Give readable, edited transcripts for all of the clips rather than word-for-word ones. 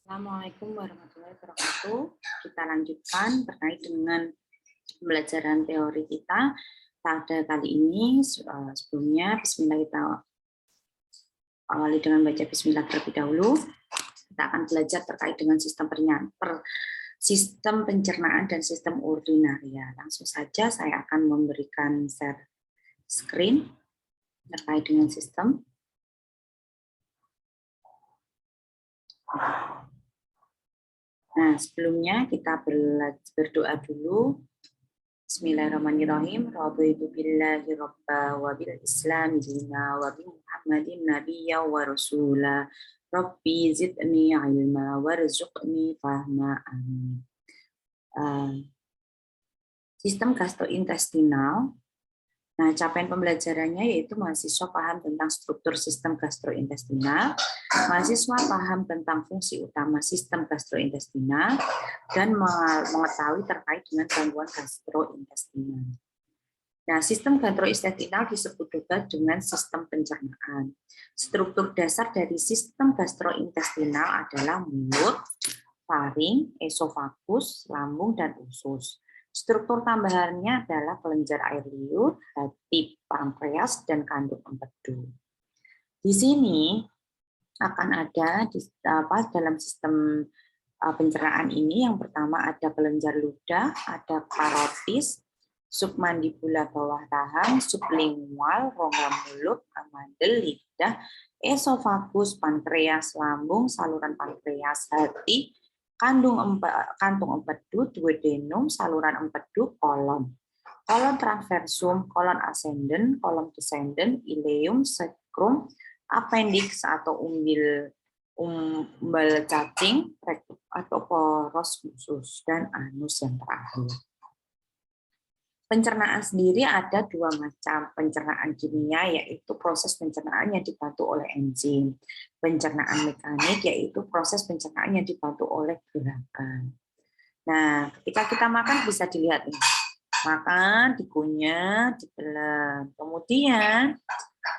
Assalamualaikum warahmatullahi wabarakatuh. Kita lanjutkan terkait dengan pembelajaran teori kita pada kali ini. Sebelumnya, Bismillah, kita awali dengan baca Bismillah terlebih dahulu. Kita akan belajar terkait dengan sistem pencernaan dan sistem urinaria. Langsung saja saya akan memberikan share screen terkait dengan sistem. Nah, sebelumnya kita berdoa dulu. Bismillahirrahmanirrahim. Raditu billahi rabba wa bil islam dina wa bi Muhammadin nabiyya wa rasula. Rabbi zidni ilma warzuqni fahma. Amin. Sistem gastrointestinal. Nah, capaian pembelajarannya yaitu mahasiswa paham tentang struktur sistem gastrointestinal, mahasiswa paham tentang fungsi utama sistem gastrointestinal, dan mengetahui terkait dengan gangguan gastrointestinal. Nah, sistem gastrointestinal disebut juga dengan sistem pencernaan. Struktur dasar dari sistem gastrointestinal adalah mulut, faring, esofagus, lambung, dan usus. Struktur tambahannya adalah kelenjar air liur, hati, pankreas, dan kandung empedu. Di sini akan ada dalam sistem pencernaan ini yang pertama ada kelenjar ludah, ada karotis, submandibula bawah rahang, sublingual, rongga mulut, amandel, lidah, esofagus, pankreas, lambung, saluran pankreas, hati, kantung empedu, duodenum, saluran empedu, kolon transversum, kolon ascendent, kolon descendent, ileum, sacrum, appendix atau umbal cacing, rektum atau poros usus, dan anus yang terakhir. Pencernaan sendiri ada dua macam, pencernaan kimia yaitu proses pencernaan yang dibantu oleh enzim, pencernaan mekanik yaitu proses pencernaan yang dibantu oleh gerakan. Nah, ketika kita makan bisa dilihat nih, makan, dikunyah, ditelan, kemudian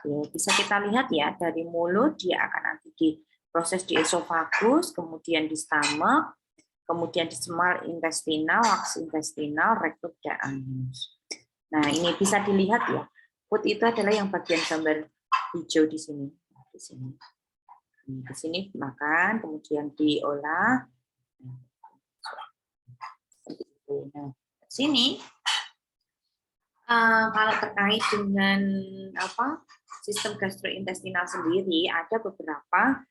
ya, bisa kita lihat ya dari mulut dia akan nanti diproses di esofagus, kemudian di stomach, kemudian di small intestinal, wax intestinal, rektum, dan anus. Nah, ini bisa dilihat ya. Food itu adalah yang bagian gambar hijau di sini. Di sini. Di sini makan, kemudian diolah. Nah, di sini kalau terkait dengan sistem gastrointestinal sendiri ada beberapa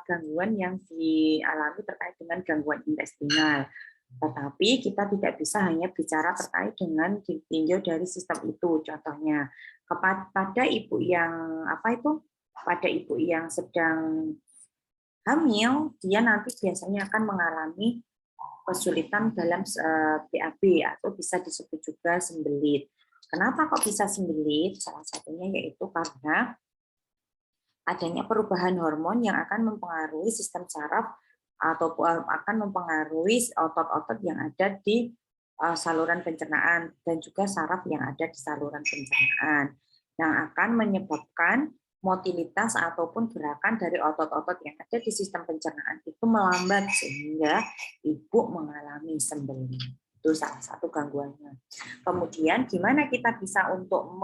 gangguan yang dialami terkait dengan gangguan intestinal. Tetapi kita tidak bisa hanya bicara terkait dengan tinjau dari sistem itu. Contohnya pada ibu yang sedang hamil, dia nanti biasanya akan mengalami kesulitan dalam BAB atau bisa disebut juga sembelit. Kenapa kok bisa sembelit? Salah satunya yaitu karena adanya perubahan hormon yang akan mempengaruhi sistem saraf atau akan mempengaruhi otot-otot yang ada di saluran pencernaan dan juga saraf yang ada di saluran pencernaan yang akan menyebabkan motilitas ataupun gerakan dari otot-otot yang ada di sistem pencernaan itu melambat sehingga ibu mengalami sembelit. Itu salah satu gangguannya. Kemudian gimana kita bisa untuk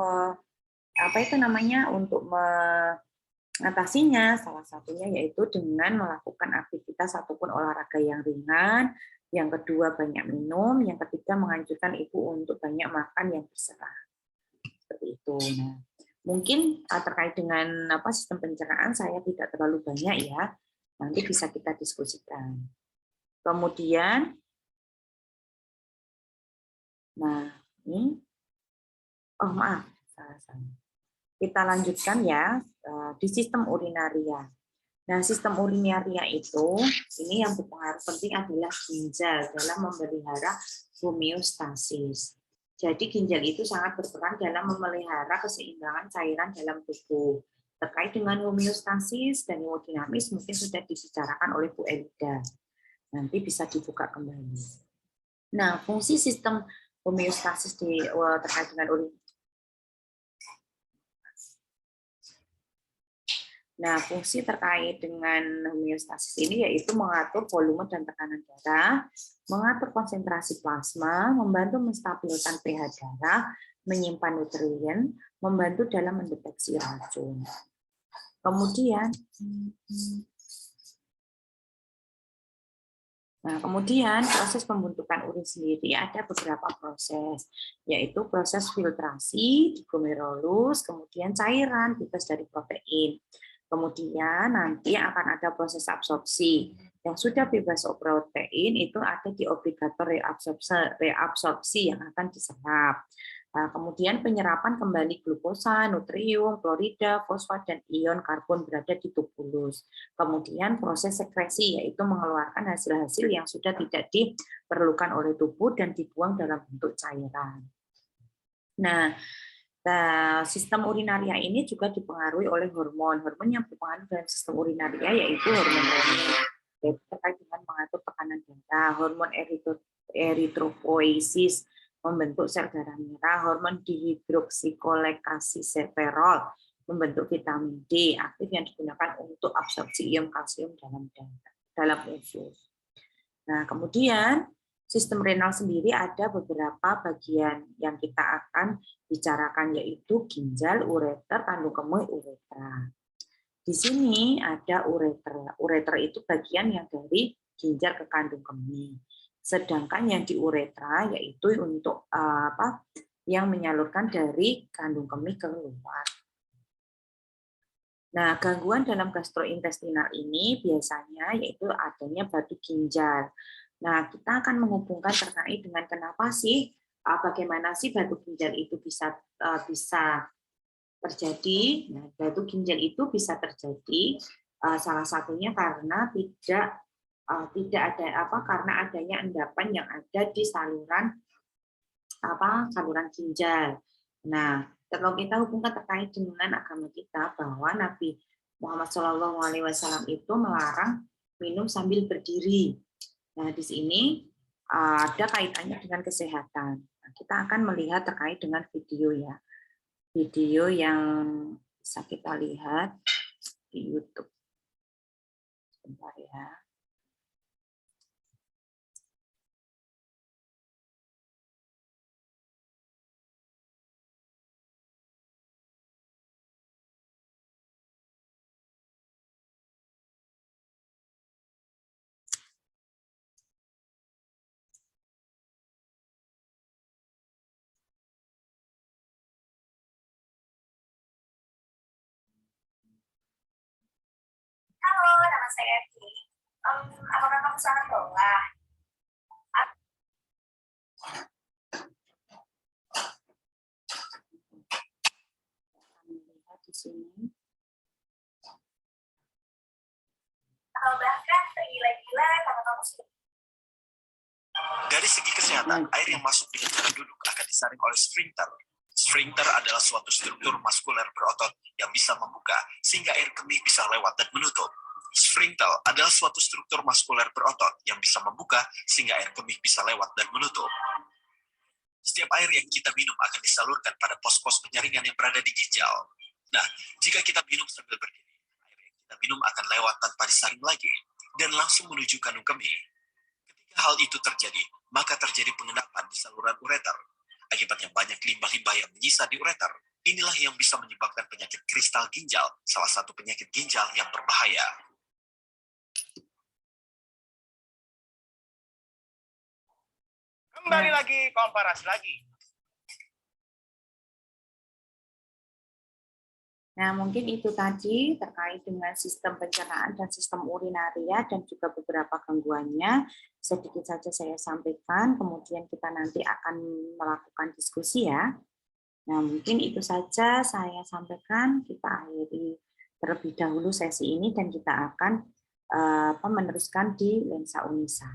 mengatasinya? Salah satunya yaitu dengan melakukan aktivitas ataupun olahraga yang ringan, yang kedua banyak minum, yang ketiga menganjurkan ibu untuk banyak makan yang berserat. Seperti itu. Nah, mungkin terkait dengan sistem pencernaan saya tidak terlalu banyak ya. Nanti bisa kita diskusikan. Kemudian ini maaf, salah. Kita lanjutkan ya di sistem urinaria. Nah, sistem urinaria itu ini yang berpengaruh penting adalah ginjal dalam memelihara homeostasis. Jadi ginjal itu sangat berperan dalam memelihara keseimbangan cairan dalam tubuh. Terkait dengan homeostasis dan hemodinamis mungkin sudah dibicarakan oleh Bu Elida. Nanti bisa dibuka kembali. Nah, fungsi sistem homeostasis terkait dengan Nah, fungsi terkait dengan homeostasis ini yaitu mengatur volume dan tekanan darah, mengatur konsentrasi plasma, membantu menstabilkan pH darah, menyimpan nutrien, membantu dalam mendeteksi racun. Kemudian proses pembentukan urin sendiri ada beberapa proses, yaitu proses filtrasi di glomerulus, kemudian cairan bebas dari protein. Kemudian nanti akan ada proses absorpsi. Yang sudah bebas protein itu ada di obligator reabsorpsi yang akan diserap. Kemudian penyerapan kembali glukosa, nutrium, klorida, fosfat, dan ion karbon berada di tubulus. Kemudian proses sekresi, yaitu mengeluarkan hasil-hasil yang sudah tidak diperlukan oleh tubuh dan dibuang dalam bentuk cairan. Nah, sistem urinaria ini juga dipengaruhi oleh hormon. Hormon yang berpengaruh dalam sistem urinaria yaitu hormon renin, yaitu terkait dengan mengatur tekanan darah, hormon eritropoiesis, membentuk sel darah merah, hormon dihidroksikolekasiferol, membentuk vitamin D aktif yang digunakan untuk absorpsi ion kalsium dalam usus. Nah, kemudian sistem renal sendiri ada beberapa bagian yang kita akan bicarakan, yaitu ginjal, ureter, kandung kemih, uretra. Di sini ada ureter. Ureter itu bagian yang dari ginjal ke kandung kemih. Sedangkan yang di uretra yaitu untuk yang menyalurkan dari kandung kemih ke luar. Nah, gangguan dalam gastrointestinal ini biasanya yaitu adanya batu ginjal. Nah, kita akan menghubungkan terkait dengan kenapa sih, bagaimana sih batu ginjal itu bisa terjadi. Nah, batu ginjal itu bisa terjadi salah satunya karena tidak ada karena adanya endapan yang ada di saluran ginjal. Nah, kalau kita hubungkan terkait dengan agama kita bahwa Nabi Muhammad SAW itu melarang minum sambil berdiri. Nah, di sini ada kaitannya dengan kesehatan. Nah, kita akan melihat terkait dengan video ya. Video yang bisa kita lihat di YouTube. Sebentar ya. Halo, nama saya Eki. Apakah kamu sangat lelah? Lihat di sini. Atau bahkan tergila-gila karena kamu sudah. Dari segi kesehatan, air yang masuk dengan cara duduk akan disaring oleh sphincter. Sphincter adalah suatu struktur muskuler berotot yang bisa membuka sehingga air kemih bisa lewat dan menutup. Sphincter adalah suatu struktur muskuler berotot yang bisa membuka sehingga air kemih bisa lewat dan menutup. Setiap air yang kita minum akan disalurkan pada pos-pos penyaringan yang berada di ginjal. Nah, jika kita minum sambil berdiri, air yang kita minum akan lewat tanpa disaring lagi dan langsung menuju kandung kemih. Ketika hal itu terjadi, maka terjadi pengendapan di saluran ureter. Akibatnya banyak limbah-limbah yang menyisa di ureter. Inilah yang bisa menyebabkan penyakit kristal ginjal, salah satu penyakit ginjal yang berbahaya. Kembali lagi, komparasi lagi. Nah, mungkin itu tadi terkait dengan sistem pencernaan dan sistem urinaria dan juga beberapa gangguannya. Sedikit saja saya sampaikan, kemudian kita nanti akan melakukan diskusi ya. Nah, mungkin itu saja saya sampaikan. Kita akhiri terlebih dahulu sesi ini dan kita akan meneruskan di Lensa Unisa.